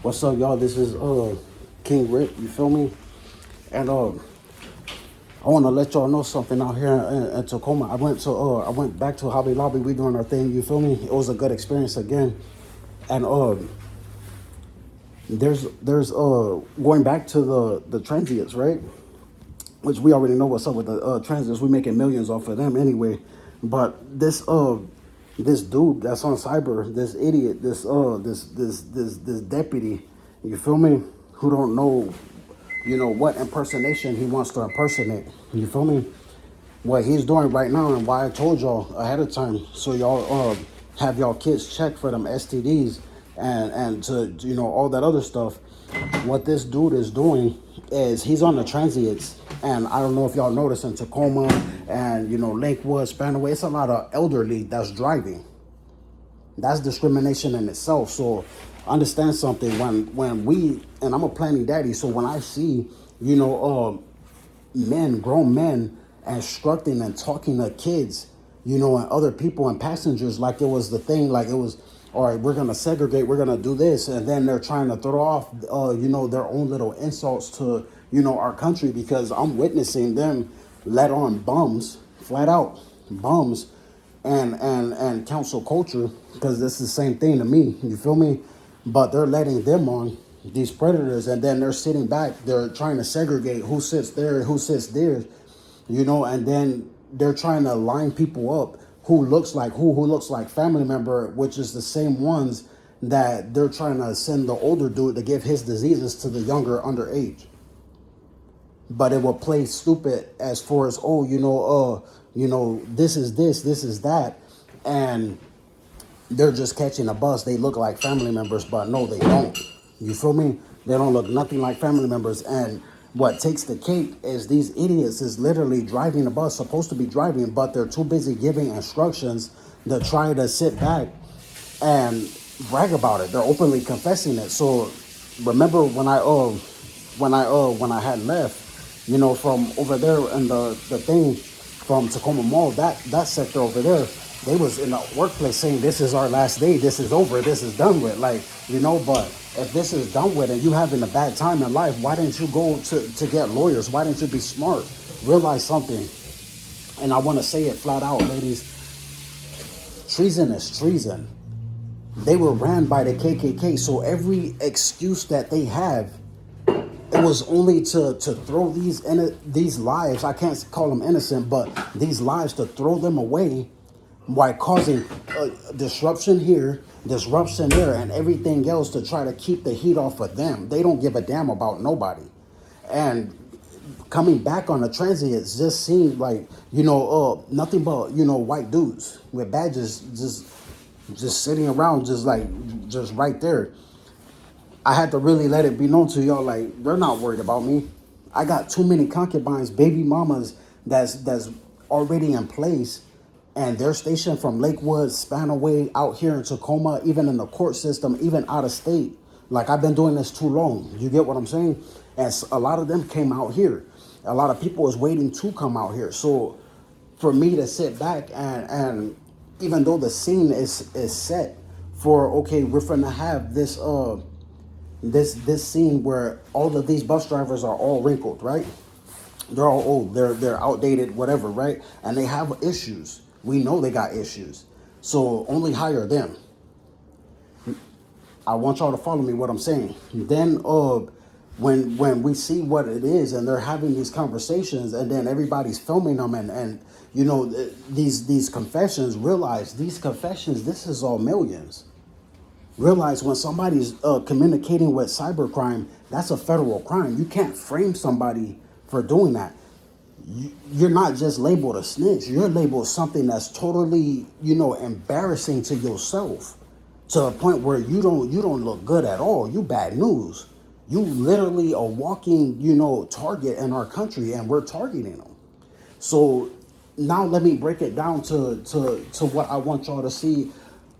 What's up, y'all? This is King Rick. You feel me? And I want to let y'all know something out here in Tacoma. I went back to Hobby Lobby. We doing our thing. You feel me? It was a good experience again. And there's going back to the transients, right? Which we already know what's up with the transients. We making millions off of them anyway. But this dude that's on cyber, this idiot, this deputy, you feel me? Who don't know, what impersonation he wants to impersonate. You feel me? What he's doing right now, and why I told y'all ahead of time, so y'all have y'all kids check for them STDs and to all that other stuff. What this dude is doing is he's on the transients, and I don't know if y'all notice in Tacoma and Lakewood, Spanaway, it's a lot of elderly that's driving. That's discrimination in itself. So understand something. When we, and I'm a planning daddy, so when I see grown men instructing and talking to kids, and other people and passengers like it was the thing, like it was, all right, we're gonna segregate, we're gonna do this, and then they're trying to throw off their own little insults to our country, because I'm witnessing them let on bums, flat out bums, and council culture, because this is the same thing to me, you feel me? But they're letting them on, these predators, and then they're sitting back, they're trying to segregate who sits there, who sits there, and then they're trying to line people up who looks like who looks like family member, which is the same ones that they're trying to send the older dude to give his diseases to the younger underage. But it will play stupid as far as, oh, this is this is that, and they're just catching a bus. They look like family members, but no, they don't. You feel me? They don't look nothing like family members. And what takes the cake is these idiots is literally driving the bus, supposed to be driving, but they're too busy giving instructions to try to sit back and brag about it. They're openly confessing it. So remember when I had left, from over there in the thing from Tacoma Mall, that sector over there, they was in the workplace saying, this is our last day, this is over, this is done with. Like, but if this is done with and you having a bad time in life, why didn't you go to get lawyers? Why didn't you be smart? Realize something. And I want to say it flat out, ladies. Treason is treason. They were ran by the KKK, so every excuse that they have, it was only to throw these lives, I can't call them innocent, but these lives, to throw them away by causing disruption here, disruption there, and everything else to try to keep the heat off of them. They don't give a damn about nobody. And coming back on the transients just seemed like, nothing but, white dudes with badges just sitting around, just right there. I had to really let it be known to y'all, like, they're not worried about me. I got too many concubines, baby mamas that's already in place, and they're stationed from Lakewood, Spanaway, out here in Tacoma, even in the court system, even out of state. Like, I've been doing this too long. You get what I'm saying? And a lot of them came out here. A lot of people is waiting to come out here. So for me to sit back and even though the scene is set for, okay, we're finna have this this scene where all of these bus drivers are all wrinkled, right? They're all old, they're outdated, whatever, right? And they have issues. We know they got issues. So only hire them. I want y'all to follow me what I'm saying. Then when we see what it is and they're having these conversations and then everybody's filming them and these confessions, realize these confessions, this is all millions. Realize when somebody's communicating with cybercrime, that's a federal crime. You can't frame somebody for doing that. You're not just labeled a snitch. You're labeled something that's totally, embarrassing to yourself, to the point where you don't look good at all. You bad news. You literally a walking, target in our country, and we're targeting them. So now let me break it down to what I want y'all to see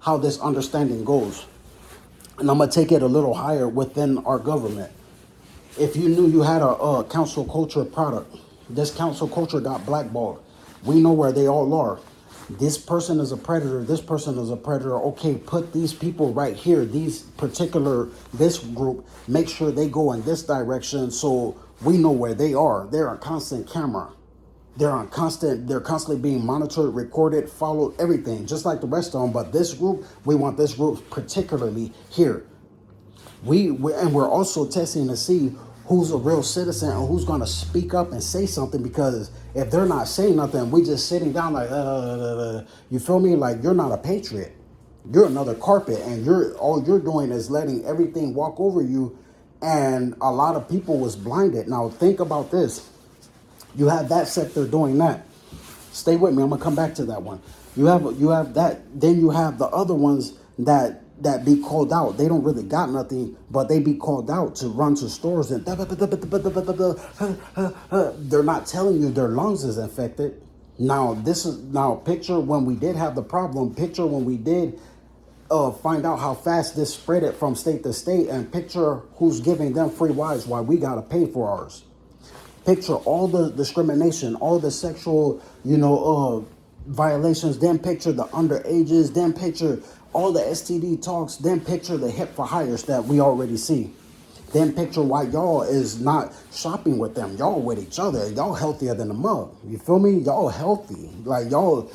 how this understanding goes. And I'm going to take it a little higher within our government. If you knew you had a council culture product, this council culture got blackballed. We know where they all are. This person is a predator. This person is a predator. Okay, put these people right here. This group, make sure they go in this direction so we know where they are. They're on constant camera. They're constantly being monitored, recorded, followed, everything, just like the rest of them. But this group, we want this group particularly here. We're also testing to see who's a real citizen and who's going to speak up and say something, because if they're not saying nothing, we just sitting down like, you feel me? Like, you're not a patriot. You're another carpet, and all you're doing is letting everything walk over you. And a lot of people was blinded. Now think about this. You have that sector doing that. Stay with me. I'm gonna come back to that one. You have that. Then you have the other ones that be called out. They don't really got nothing, but they be called out to run to stores and they're not telling you their lungs is infected. Now picture when we did have the problem. Picture when we did find out how fast this spread it from state to state, and picture who's giving them free rides while we gotta pay for ours. Picture all the discrimination, all the sexual, violations. Then picture the underages. Then picture all the STD talks. Then picture the hip for hires that we already see. Then picture why y'all is not shopping with them. Y'all with each other. Y'all healthier than the mug. You feel me? Y'all healthy. Like y'all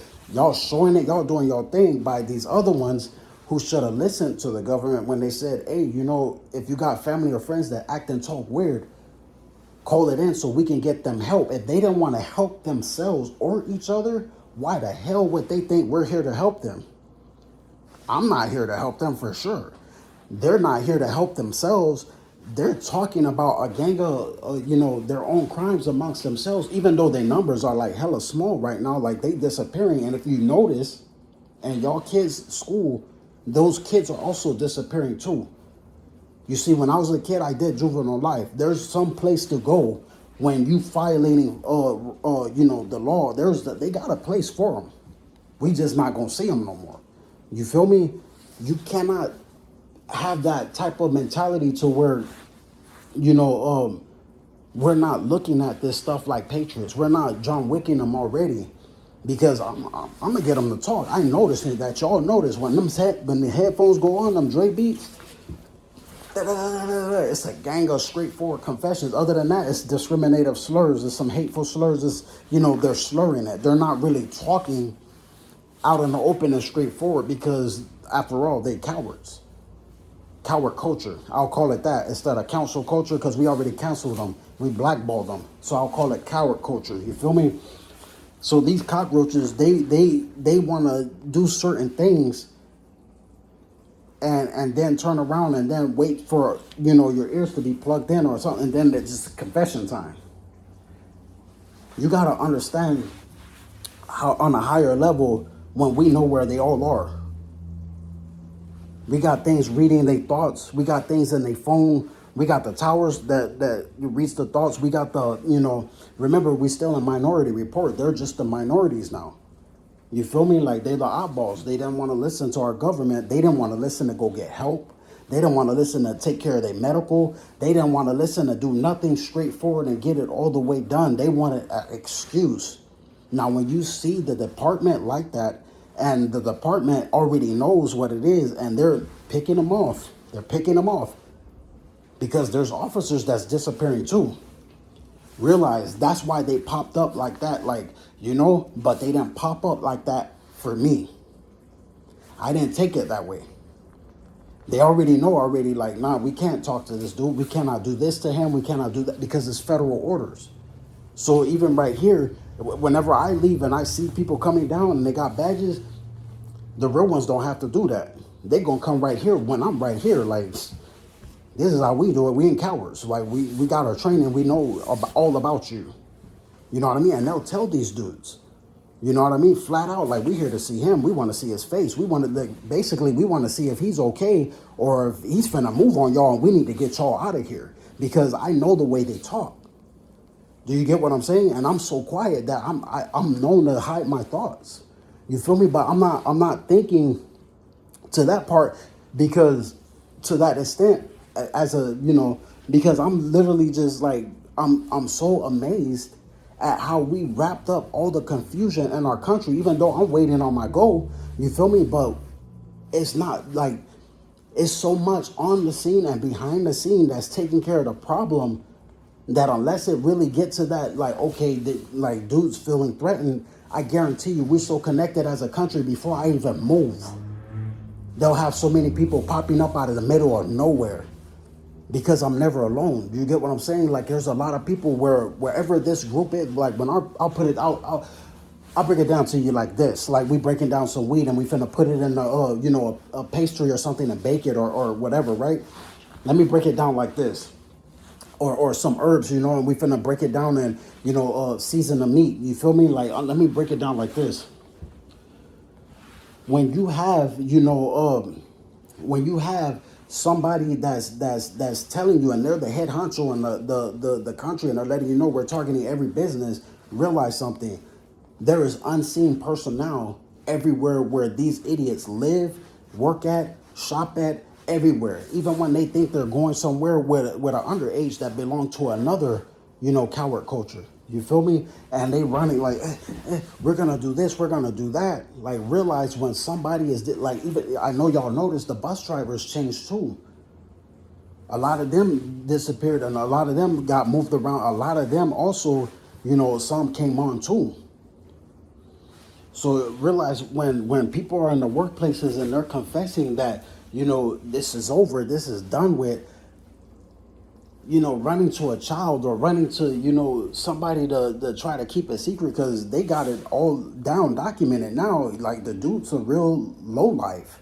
showing it. Y'all doing your thing. By these other ones who should have listened to the government when they said, hey, if you got family or friends that act and talk weird, call it in so we can get them help. If they didn't want to help themselves or each other, why the hell would they think we're here to help them? I'm not here to help them for sure. They're not here to help themselves. They're talking about a gang of, their own crimes amongst themselves, even though their numbers are like hella small right now, like they disappearing. And if you notice, in y'all kids' school, those kids are also disappearing too. You see, when I was a kid, I did juvenile life. There's some place to go when you violating, the law. They got a place for them. We just not gonna see them no more. You feel me? You cannot have that type of mentality to where, we're not looking at this stuff like patriots. We're not John Wicking them already, because I'm gonna get them to talk. I noticed that y'all notice when the headphones go on, them Dre beats. It's a gang of straightforward confessions. Other than that, it's discriminative slurs. It's some hateful slurs. They're slurring it. They're not really talking out in the open and straightforward, because after all, they cowards. Coward culture. I'll call it that instead of council culture, because we already canceled them. We blackballed them. So I'll call it coward culture. You feel me? So these cockroaches, they want to do certain things and then turn around and then wait for, your ears to be plugged in or something, and then it's just confession time. You got to understand how on a higher level, when we know where they all are. We got things reading their thoughts. We got things in their phone. We got the towers that reach the thoughts. We got remember, we still in Minority Report. They're just the minorities now. You feel me? Like, they're the oddballs. They didn't want to listen to our government. They didn't want to listen to go get help. They didn't want to listen to take care of their medical. They didn't want to listen to do nothing straightforward and get it all the way done. They wanted an excuse. Now, when you see the department like that, and the department already knows what it is, and they're picking them off. They're picking them off because there's officers that's disappearing too. Realize that's why they popped up like that, but they didn't pop up like that for me. I didn't take it that way. They already know like, nah, we can't talk to this dude. We cannot do this to him. We cannot do that, because it's federal orders. So even right here, whenever I leave and I see people coming down and they got badges, the real ones don't have to do that. They gonna come right here when I'm right here. Like, this is how we do it. We ain't cowards. Like, we got our training. We know all about you. You know what I mean? And they'll tell these dudes, you know what I mean? Flat out, like, we here to see him. We want to see his face. We want to, basically, we want to see if he's okay or if he's finna move on y'all and we need to get y'all out of here, because I know the way they talk. Do you get what I'm saying? And I'm so quiet that I'm known to hide my thoughts. You feel me? But I'm not thinking to that part, because to that extent, because I'm literally just like, I'm so amazed at how we wrapped up all the confusion in our country, even though I'm waiting on my goal. You feel me? But it's not like, it's so much on the scene and behind the scene that's taking care of the problem, that unless it really gets to that, like, okay, like dudes feeling threatened, I guarantee you we're so connected as a country. Before I even move, they'll have so many people popping up out of the middle of nowhere, because I'm never alone. You get what I'm saying? Like, there's a lot of people wherever this group is, like, when I'll put it out, I'll break it down to you like this. Like, we breaking down some weed and we finna put it in a pastry or something and bake it or whatever, right? Let me break it down like this. Or some herbs, and we finna break it down and, season the meat. You feel me? Like, let me break it down like this. When you have, when you have somebody that's telling you, and they're the head honcho in the country, and they're letting you know we're targeting every business, realize something. There is unseen personnel everywhere where these idiots live, work at, shop at, everywhere. Even when they think they're going somewhere with an underage that belong to another, coward culture. You feel me? And they running like, we're going to do this, we're going to do that. Like, realize when somebody is, like, even, I know y'all noticed the bus drivers changed too. A lot of them disappeared and a lot of them got moved around. A lot of them also, some came on too. So realize when people are in the workplaces and they're confessing that, this is over, this is done with, running to a child or running to, somebody to try to keep a secret because they got it all down, documented now. Like, the dude's a real lowlife.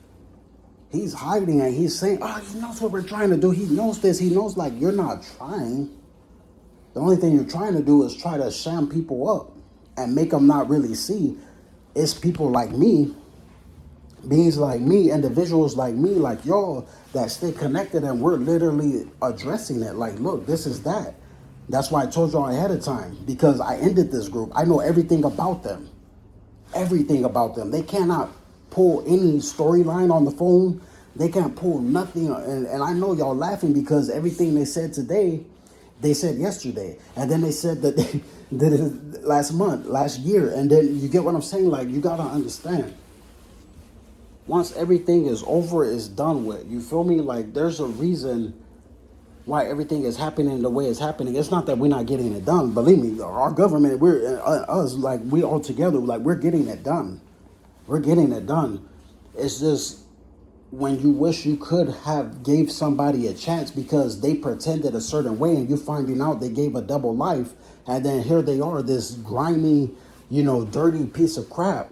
He's hiding and he's saying, he knows what we're trying to do. He knows this. He knows, like, you're not trying. The only thing you're trying to do is try to sham people up and make them not really see. It's people like me, beings like me, individuals like me, like y'all, that stay connected, and we're literally addressing it. Like, look, this is that. That's why I told y'all ahead of time, because I ended this group. I know everything about them. Everything about them. They cannot pull any storyline on the phone. They can't pull nothing. And I know y'all laughing because everything they said today, they said yesterday. And then they said that they did it last month, last year. And then you get what I'm saying? Like, you got to understand. Once everything is over, it's done with. You feel me? Like, there's a reason why everything is happening the way it's happening. It's not that we're not getting it done. Believe me, our government, us, like, we all together, like, we're getting it done. We're getting it done. It's just when you wish you could have gave somebody a chance because they pretended a certain way and you finding out they gave a double life, and then here they are, this grimy, dirty piece of crap,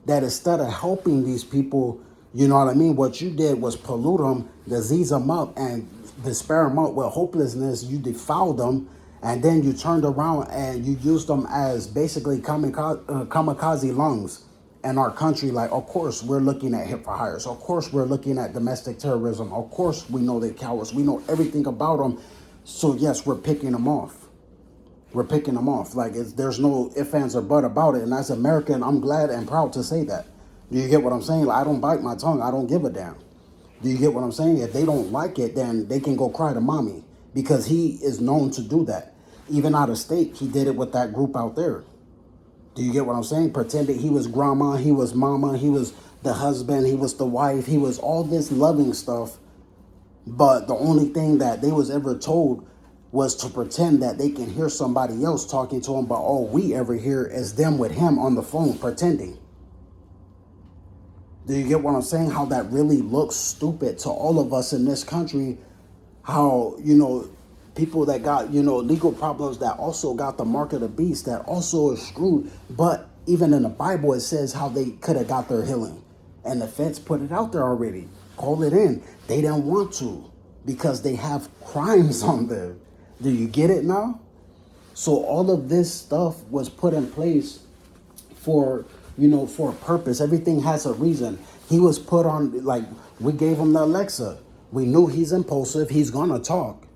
that instead of helping these people, you know what I mean, what you did was pollute them, disease them up, and despair them out with hopelessness. You defiled them, and then you turned around and you used them as basically kamikaze lungs in our country. Like, of course, we're looking at hip for hires. Of course, we're looking at domestic terrorism. Of course, we know they're cowards. We know everything about them. So, yes, we're picking them off. We're picking them off. Like, there's no ifs, ands, or buts about it. And as American, I'm glad and proud to say that. Do you get what I'm saying? Like, I don't bite my tongue. I don't give a damn. Do you get what I'm saying? If they don't like it, then they can go cry to mommy, because he is known to do that. Even out of state, he did it with that group out there. Do you get what I'm saying? Pretended he was grandma, he was mama, he was the husband, he was the wife, he was all this loving stuff. But the only thing that they was ever told was to pretend that they can hear somebody else talking to him, but all we ever hear is them with him on the phone pretending. Do you get what I'm saying? How that really looks stupid to all of us in this country. How, people that got, legal problems, that also got the mark of the beast, that also is screwed. But even in the Bible, it says how they could have got their healing. And the feds put it out there already. Call it in. They didn't want to because they have crimes on them. Do you get it now? So all of this stuff was put in place for, for a purpose. Everything has a reason. He was put on, like, we gave him the Alexa. We knew he's impulsive. He's going to talk.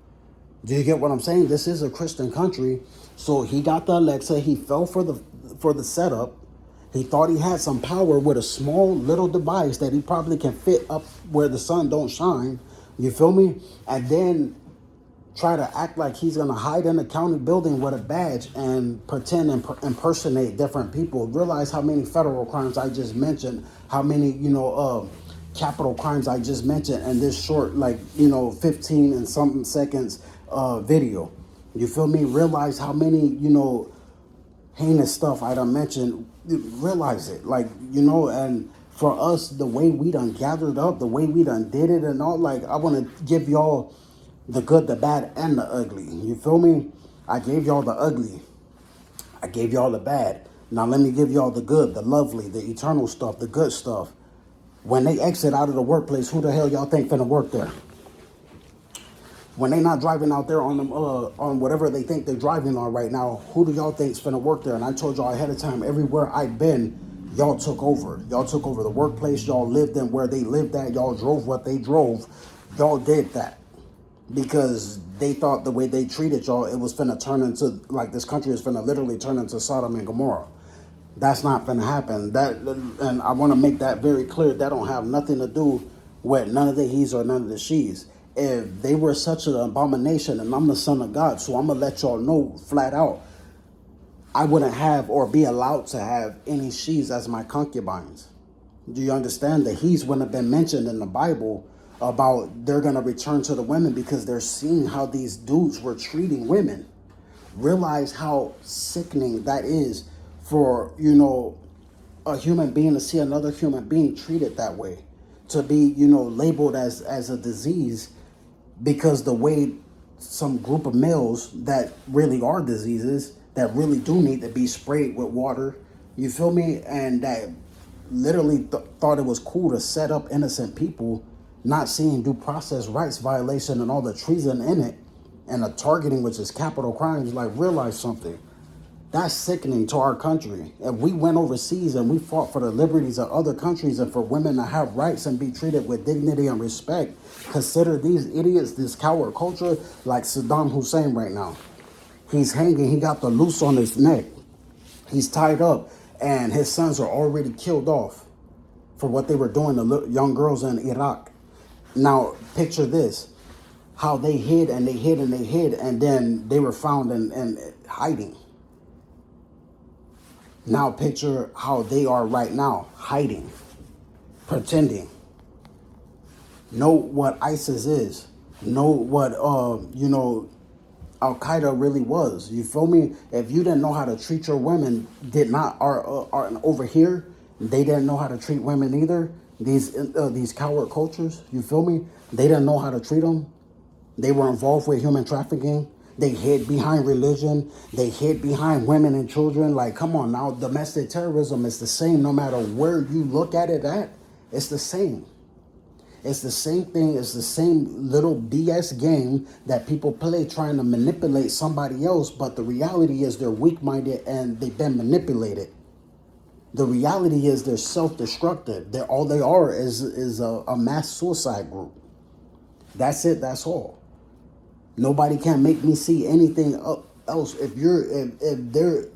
Do you get what I'm saying? This is a Christian country. So he got the Alexa. He fell for the setup. He thought he had some power with a small little device that he probably can fit up where the sun don't shine. You feel me? And then try to act like he's going to hide in a county building with a badge and pretend and impersonate different people. Realize how many federal crimes I just mentioned, how many, capital crimes I just mentioned in this short, 15 and something seconds video. You feel me? Realize how many, heinous stuff I done mentioned. Realize it. And for us, the way we done gathered up, the way we done did it and all, I want to give y'all the good, the bad, and the ugly. You feel me? I gave y'all the ugly. I gave y'all the bad. Now let me give y'all the good, the lovely, the eternal stuff, the good stuff. When they exit out of the workplace, who the hell y'all think finna work there? When they not driving out there on them on whatever they think they're driving on right now, who do y'all think's finna work there? And I told y'all ahead of time, everywhere I've been, y'all took over. Y'all took over the workplace. Y'all lived in where they lived at. Y'all drove what they drove. Y'all did that because they thought the way they treated y'all, it was finna turn into, this country is finna literally turn into Sodom and Gomorrah. That's not finna happen. And I want to make that very clear. That don't have nothing to do with none of the he's or none of the she's. If they were such an abomination, and I'm the son of God, so I'm gonna let y'all know flat out, I wouldn't have or be allowed to have any she's as my concubines. Do you understand? The he's wouldn't have been mentioned in the Bible about they're gonna return to the women because they're seeing how these dudes were treating women. Realize how sickening that is for, a human being to see another human being treated that way, to be, labeled as a disease because the way some group of males that really are diseases that really do need to be sprayed with water, you feel me? And that literally thought it was cool to set up innocent people, not seeing due process rights violation and all the treason in it, and the targeting, which is capital crimes. Realize something. That's sickening to our country. If we went overseas and we fought for the liberties of other countries and for women to have rights and be treated with dignity and respect, consider these idiots, this coward culture, like Saddam Hussein right now. He's hanging, he got the noose on his neck. He's tied up, and his sons are already killed off for what they were doing to young girls in Iraq. Now, picture this. How they hid and they hid and they hid, and then they were found and hiding. Now picture how they are right now, hiding, pretending. Know what ISIS is. Know what, Al-Qaeda really was. You feel me? If you didn't know how to treat your women, are over here, they didn't know how to treat women either. These coward cultures, you feel me? They didn't know how to treat them. They were involved with human trafficking. They hid behind religion. They hid behind women and children. Come on now, domestic terrorism is the same no matter where you look at it at. It's the same. It's the same thing. It's the same little BS game that people play trying to manipulate somebody else. But the reality is they're weak-minded and they've been manipulated. The reality is they're self-destructive. All they are is a mass suicide group. That's it. That's all. Nobody can make me see anything else. If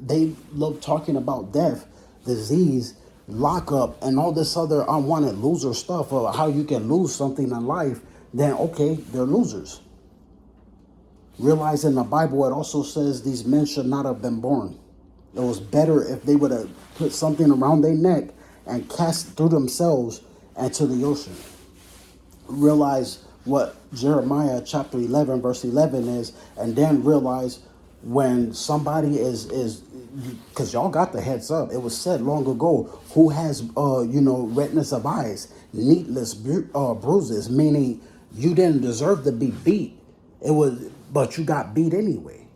they love talking about death, disease, lockup, and all this other unwanted loser stuff of how you can lose something in life, then okay, they're losers. Realize in the Bible it also says these men should not have been born. It was better if they would have put something around their neck and cast through themselves into the ocean. Realize what Jeremiah chapter 11 verse 11 is, and then realize when somebody is because y'all got the heads up. It was said long ago, who has redness of eyes, needless bruises, meaning you didn't deserve to be beat. But you got beat anyway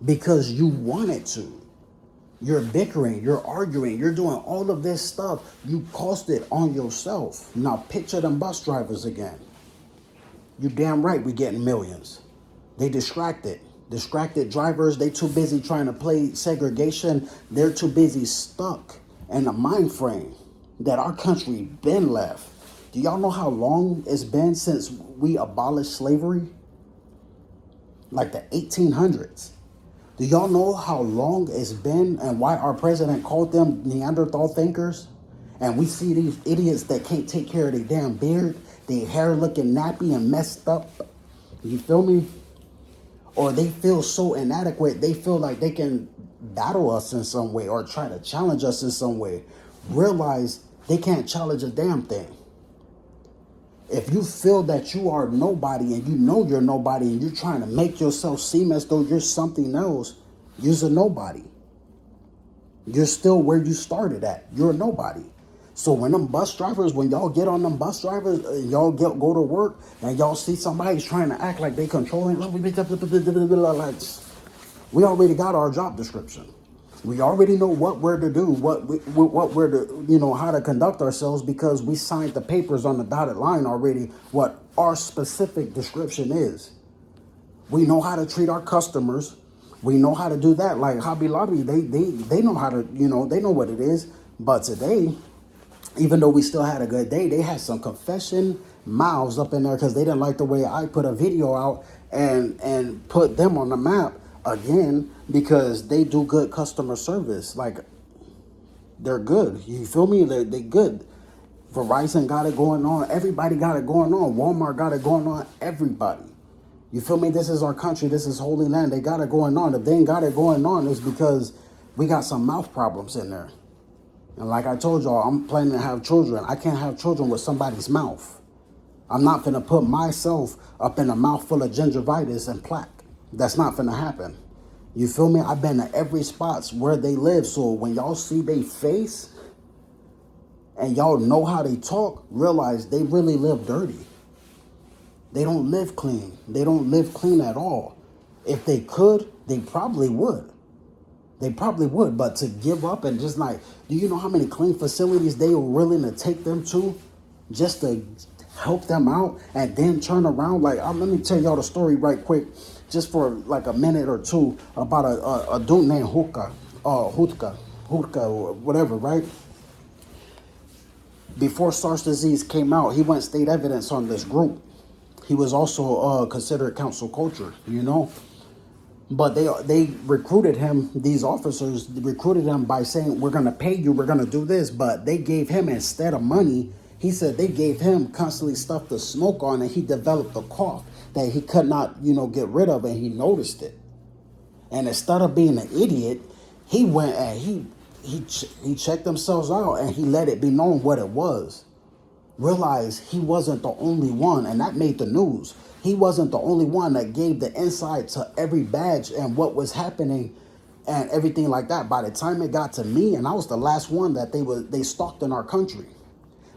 because you wanted to. You're bickering, you're arguing, you're doing all of this stuff. You cost it on yourself. Now picture them bus drivers again. You damn right we getting millions. They distracted. Distracted drivers, they too busy trying to play segregation. They're too busy stuck in a mind frame that our country been left. Do y'all know how long it's been since we abolished slavery? Like the 1800s. Do y'all know how long it's been and why our president called them Neanderthal thinkers? And we see these idiots that can't take care of their damn beard, their hair looking nappy and messed up. You feel me? or they feel so inadequate, they feel like they can battle us in some way or try to challenge us in some way. Realize they can't challenge a damn thing. If you feel that you are nobody and you know you're nobody and you're trying to make yourself seem as though you're something else, you're a nobody. You're still where you started at. You're a nobody. So when them bus drivers, when y'all get on them bus drivers, y'all go to work and y'all see somebody's trying to act like they controlling, like, we already got our job description. We already know what we're to do, what we're to, how to conduct ourselves, because we signed the papers on the dotted line already, what our specific description is. We know how to treat our customers. We know how to do that. Like Hobby Lobby, they know how to, they know what it is. But today, even though we still had a good day, they had some confession mouths up in there because they didn't like the way I put a video out and put them on the map again, because they do good customer service. Like, they're good. You feel me? They good. Verizon got it going on. Everybody got it going on. Walmart got it going on. Everybody. You feel me? This is our country. This is holy land. They got it going on. If they ain't got it going on, it's because we got some mouth problems in there. And like I told y'all, I'm planning to have children. I can't have children with somebody's mouth. I'm not finna put myself up in a mouth full of gingivitis and plaque. That's not finna happen. You feel me? I've been to every spot where they live. So when y'all see they face and y'all know how they talk, realize they really live dirty. They don't live clean. They don't live clean at all. If they could, they probably would. They probably would. But to give up and just like, do you know how many clean facilities they were willing to take them to just to help them out and then turn around? Like, let me tell y'all the story right quick, just for like a minute or two, about a dude named Hutka, or whatever, right? Before SARS disease came out, he went state evidence on this group. He was also considered council culture, But they recruited him, these officers recruited him by saying, we're going to pay you, we're going to do this. But they gave him, instead of money, he said they gave him constantly stuff to smoke on, and he developed a cough that he could not, get rid of, and he noticed it. And instead of being an idiot, he went and he checked themselves out, and he let it be known what it was. Realize he wasn't the only one, and that made the news. He wasn't the only one that gave the insight to every badge and what was happening and everything like that. By the time it got to me, and I was the last one that they stalked in our country.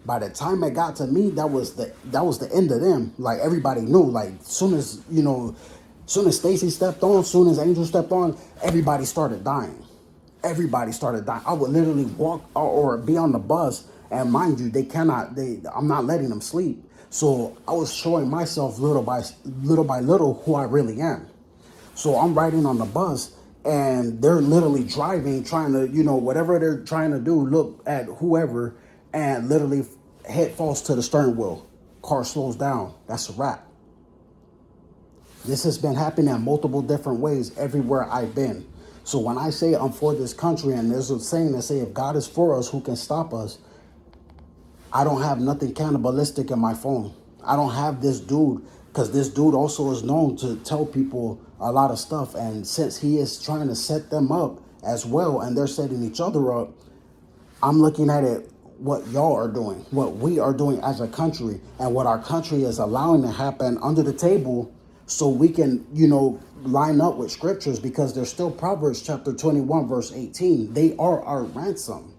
By the time it got to me, that was the end of them. Like, everybody knew. Like, soon as Stacy stepped on, soon as Angel stepped on, everybody started dying. Everybody started dying. I would literally walk or be on the bus. And mind you, I'm not letting them sleep. So I was showing myself little by little who I really am. So I'm riding on the bus and they're literally driving, trying to, whatever they're trying to do, look at whoever, and literally head falls to the steering wheel. Car slows down. That's a wrap. This has been happening in multiple different ways everywhere I've been. So when I say I'm for this country, and there's a saying that say, if God is for us, who can stop us? I don't have nothing cannibalistic in my phone. I don't have this dude, because this dude also is known to tell people a lot of stuff. And since he is trying to set them up as well, and they're setting each other up, I'm looking at it, what y'all are doing, what we are doing as a country, and what our country is allowing to happen under the table, so we can, line up with scriptures, because there's still Proverbs chapter 21, verse 18. They are our ransom,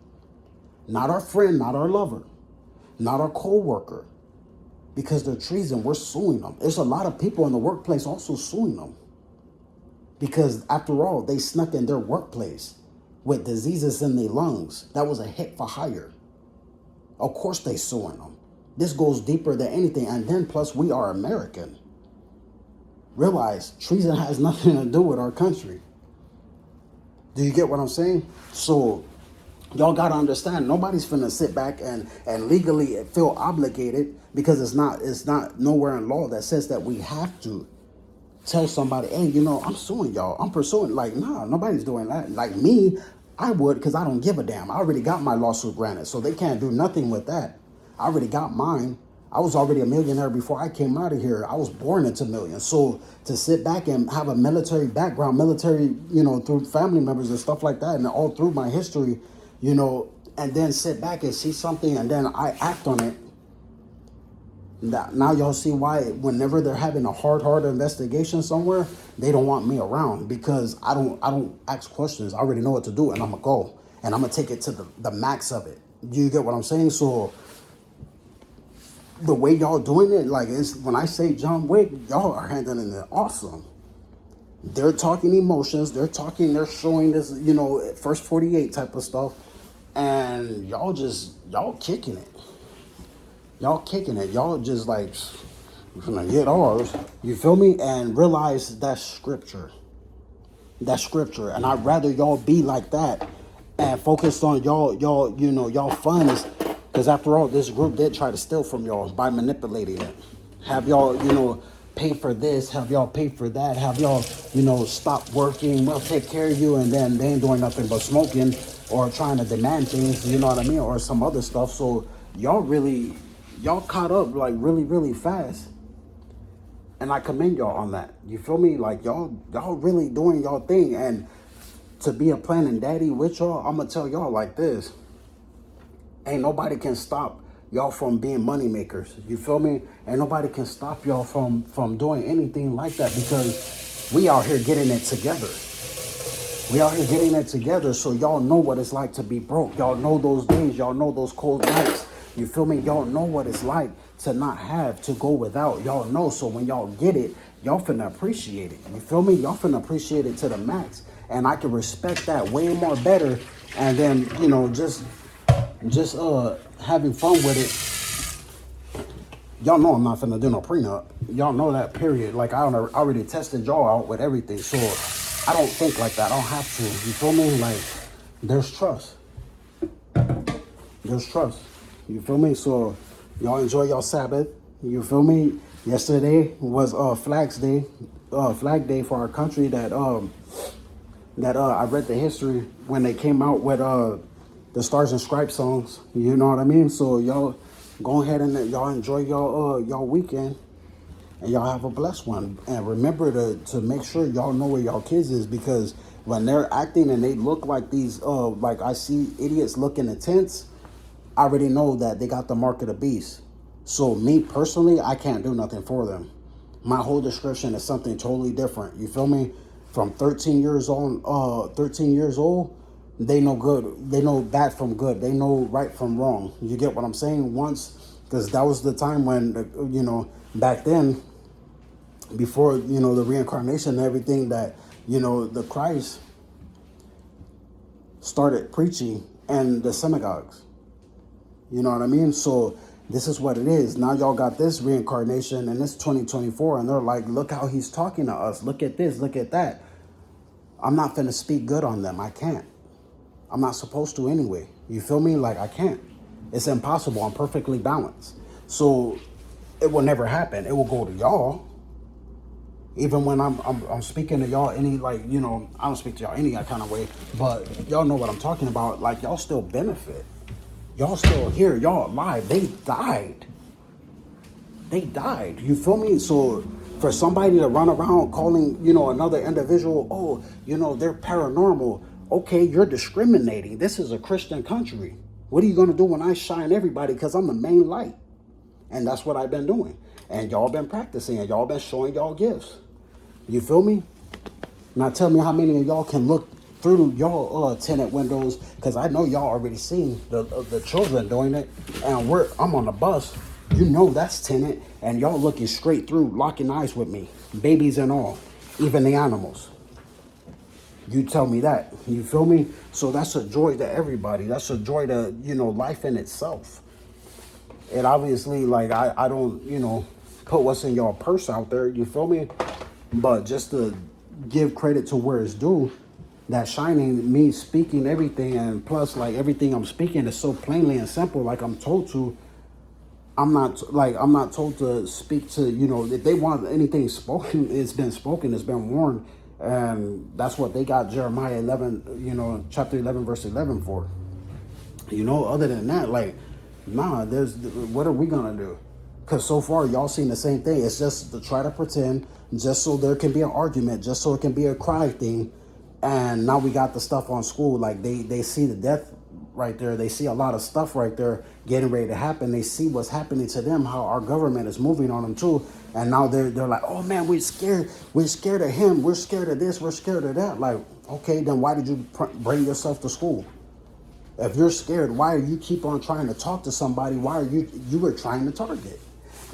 not our friend, not our lover, not our co-worker, because they're treason. We're suing them. There's a lot of people in the workplace also suing them, because after all, they snuck in their workplace with diseases in their lungs. That was a hit for hire. Of course they suing them. This goes deeper than anything. And then plus, we are American. Realize treason has nothing to do with our country. Do you get what I'm saying? So y'all got to understand, nobody's finna sit back and legally feel obligated, because it's not nowhere in law that says that we have to tell somebody, hey, I'm suing y'all. I'm pursuing. Like, nah, nobody's doing that. Like me, I would, because I don't give a damn. I already got my lawsuit granted, so they can't do nothing with that. I already got mine. I was already a millionaire before I came out of here. I was born into millions. So to sit back and have a military background, military, through family members and stuff like that, and all through my history, and then sit back and see something and then I act on it. Now y'all see why whenever they're having a hard investigation somewhere, they don't want me around, because I don't ask questions. I already know what to do, and I'm gonna go and I'm gonna take it to the max of it. You get what I'm saying? So the way y'all doing it, like, it's when I say John Wick, y'all are handling it awesome. They're talking emotions, they're showing this, first 48 type of stuff, and y'all kicking it. Y'all kicking it. Y'all just like, we're gonna get ours. You feel me? And realize that's scripture. That's scripture. And I'd rather y'all be like that and focused on y'all funds. Because after all, this group did try to steal from y'all by manipulating it. Have y'all, pay for this, have y'all pay for that, have y'all, stop working, we'll take care of you, and then they ain't doing nothing but smoking or trying to demand things, you know what I mean, or some other stuff. So y'all caught up like really, really fast. And I commend y'all on that. You feel me? Like y'all really doing y'all thing. And to be a planning daddy with y'all, I'm gonna tell y'all like this. Ain't nobody can stop y'all from being money makers. You feel me? Ain't nobody can stop y'all from doing anything like that, because we out here getting it together. We out here getting it together, so y'all know what it's like to be broke. Y'all know those days. Y'all know those cold nights. You feel me? Y'all know what it's like to not have, to go without. Y'all know, so when y'all get it, y'all finna appreciate it. You feel me? Y'all finna appreciate it to the max. And I can respect that way more better. And then, just having fun with it. Y'all know I'm not finna do no prenup. Y'all know that, period. Like, I already tested y'all out with everything. So I don't think like that. I don't have to. You feel me? Like, there's trust. There's trust. You feel me? So y'all enjoy y'all Sabbath. You feel me? Yesterday was Flag Day for our country. That I read the history when they came out with the Stars and Stripes songs. You know what I mean? So y'all go ahead and y'all enjoy y'all weekend, and y'all have a blessed one. And remember to make sure y'all know where y'all kids is, because when they're acting and they look like these like I see idiots looking intense, I already know that they got the mark of the beast. So me personally, I can't do nothing for them. My whole description is something totally different. You feel me? From 13 years old, they know good. They know bad from good. They know right from wrong. You get what I'm saying? Because that was the time when, back then, before, the reincarnation and everything, that, the Christ started preaching in the synagogues. You know what I mean? So this is what it is. Now y'all got this reincarnation and it's 2024, and they're like, look how he's talking to us. Look at this, look at that. I'm not finna speak good on them. I can't. I'm not supposed to anyway. You feel me? Like, I can't. It's impossible. I'm perfectly balanced. So it will never happen. It will go to y'all. Even when I'm speaking to y'all I don't speak to y'all any kind of way, but y'all know what I'm talking about. Like, y'all still benefit. Y'all still here. Y'all alive. They died. You feel me? So for somebody to run around calling, another individual, they're paranormal. Okay, you're discriminating. This is a Christian country. What are you going to do when I shine everybody? Because I'm the main light. And that's what I've been doing. And y'all been practicing, and y'all been showing y'all gifts. You feel me? Now tell me how many of y'all can look through y'all tenant windows, because I know y'all already seen the children doing it, and I'm on the bus. You know that's tenant, and y'all looking straight through, locking eyes with me, babies and all, even the animals. You tell me that. You feel me? So that's a joy to everybody. That's a joy to, life in itself. And obviously, like, I don't, put what's in y'all purse out there. You feel me? But just to give credit to where it's due, that shining, me speaking everything, and plus, like, everything I'm speaking is so plainly and simple, like I'm told to. I'm not told to speak to, if they want anything spoken, it's been spoken, it's been warned. And that's what they got Jeremiah 11, chapter 11, verse 11 for. Other than that, like, nah, what are we going to do? Because so far, y'all seen the same thing. It's just to try to pretend, just so there can be an argument, just so it can be a cry thing. And now we got the stuff on school. Like, they see the death right there. They see a lot of stuff right there getting ready to happen. They see what's happening to them, how our government is moving on them too. And now they're like, oh man, we're scared. We're scared of him. We're scared of this. We're scared of that. Like, okay, then why did you bring yourself to school? If you're scared, why are you keep on trying to talk to somebody? Why are you were trying to target?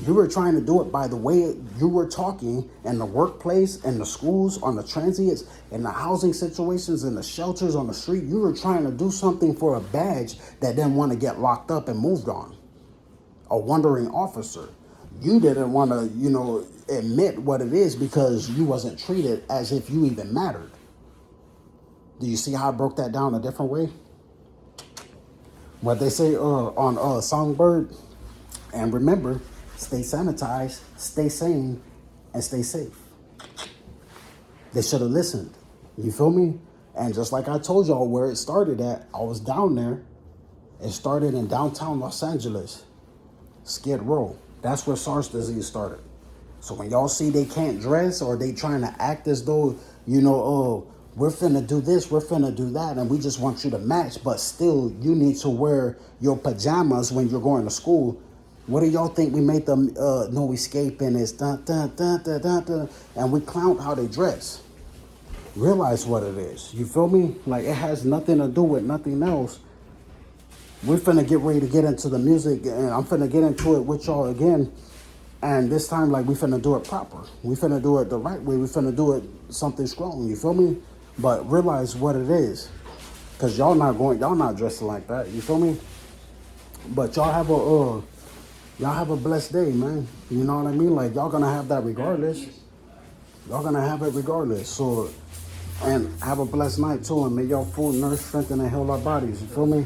You were trying to do it by the way you were talking in the workplace, in the schools, on the transients, in the housing situations, in the shelters, on the street. You were trying to do something for a badge that didn't want to get locked up and moved on. A wandering officer. You didn't want to, admit what it is because you wasn't treated as if you even mattered. Do you see how I broke that down a different way? What they say on Songbird, and remember, stay sanitized, stay sane, and stay safe. They should have listened. You feel me? And just like I told y'all where it started at, I was down there. It started in downtown Los Angeles, Skid Row. That's where SARS disease started. So when y'all see they can't dress or they trying to act as though, we're finna do this, we're finna do that, and we just want you to match, but still you need to wear your pajamas when you're going to school. What do y'all think we made them no escape and it's dun, dun, dun, dun, dun, dun, and we clown how they dress? Realize what it is. You feel me? Like, it has nothing to do with nothing else. We're finna get ready to get into the music, and I'm finna get into it with y'all again. And this time, like, we finna do it proper. We finna do it the right way. We finna do it something strong. You feel me? But realize what it is. Because y'all not dressing like that. You feel me? But y'all have a blessed day, man. You know what I mean? Like, y'all gonna have that regardless. Y'all gonna have it regardless. So, and have a blessed night too. And may y'all food, nourish, strengthen, and heal our bodies. You feel me?